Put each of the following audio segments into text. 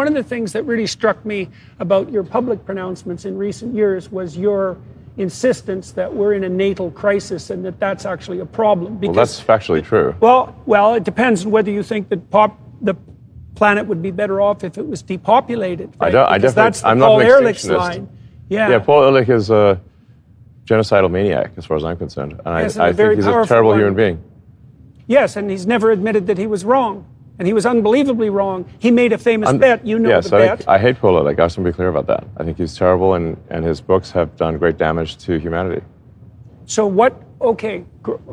one of the things that really struck me about your public pronouncements in recent years was your insistence that we're in a natal crisis and that that's actually a problem. Well, that's factually true. Well, it depends on whether you think that the planet would be better off if it was depopulated. Right? That's the Paul Ehrlich's line. Yeah, Paul Ehrlich is a genocidal maniac, as far as I'm concerned. And yes, I think he's a terrible human being. Yes, and he's never admitted that he was wrong. And he was unbelievably wrong. He made a famous bet. You know the bet. I hate Paul Ehrlich. I just want to be clear about that. I think he's terrible, and his books have done great damage to humanity. So okay,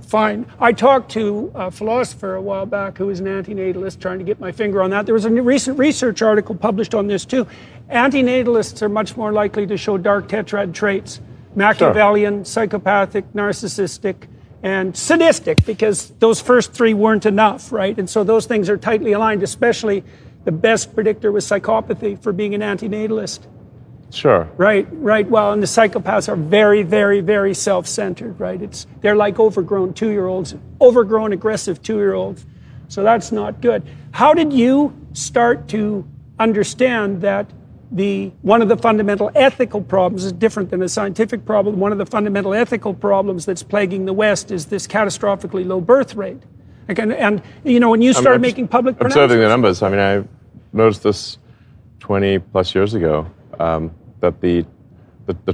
fine. I talked to a philosopher a while back who was an antinatalist, trying to get my finger on that. There was a recent research article published on this too. Antinatalists are much more likely to show dark tetrad traits. Machiavellian, psychopathic, narcissistic, and sadistic, because those first three weren't enough, right? And so those things are tightly aligned, especially the best predictor was psychopathy for being an antinatalist. Sure. Right. Well, and the psychopaths are very, very, very self-centered, right? They're like overgrown 2-year-olds, overgrown, aggressive 2-year-olds. So that's not good. How did you start to understand that one of the fundamental ethical problems is different than a scientific problem? One of the fundamental ethical problems that's plaguing the West is this catastrophically low birth rate. And when you started making public pronouncements... Observing the numbers, I mean, I noticed this 20 plus years ago, that the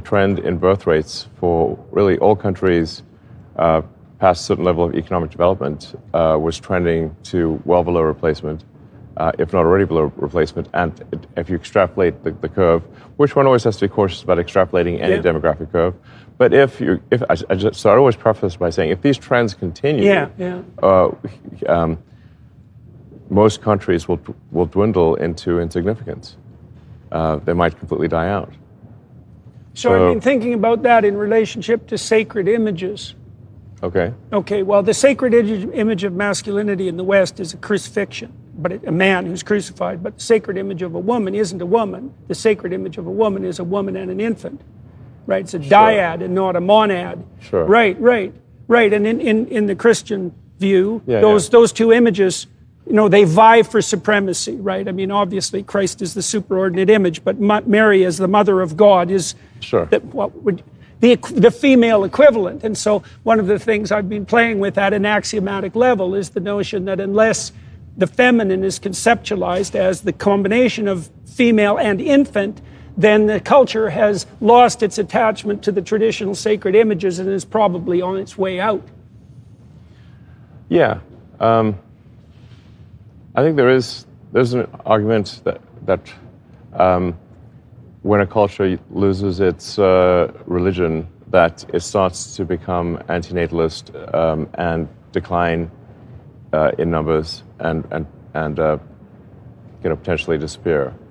trend in birth rates for really all countries past a certain level of economic development was trending to well below replacement, if not already below replacement. And if you extrapolate the curve, which one always has to be cautious about extrapolating any demographic curve, but so I'd always preface by saying, if these trends continue, most countries will dwindle into insignificance. They might completely die out. So I've been thinking about that in relationship to sacred images. Okay. Okay, well, the sacred image of masculinity in the West is a crucifixion, but a man who's crucified. But the sacred image of a woman isn't a woman. The sacred image of a woman is a woman and an infant, right? It's a dyad and not a monad. Sure. Right. And in the Christian view, those two images, they vie for supremacy, right? I mean, obviously, Christ is the superordinate image, but Mary, as the mother of God, is the female equivalent. And so one of the things I've been playing with at an axiomatic level is the notion that unless the feminine is conceptualized as the combination of female and infant, then the culture has lost its attachment to the traditional sacred images and is probably on its way out. Yeah. I think there's an argument that when a culture loses its religion, that it starts to become antinatalist and decline in numbers and potentially disappear.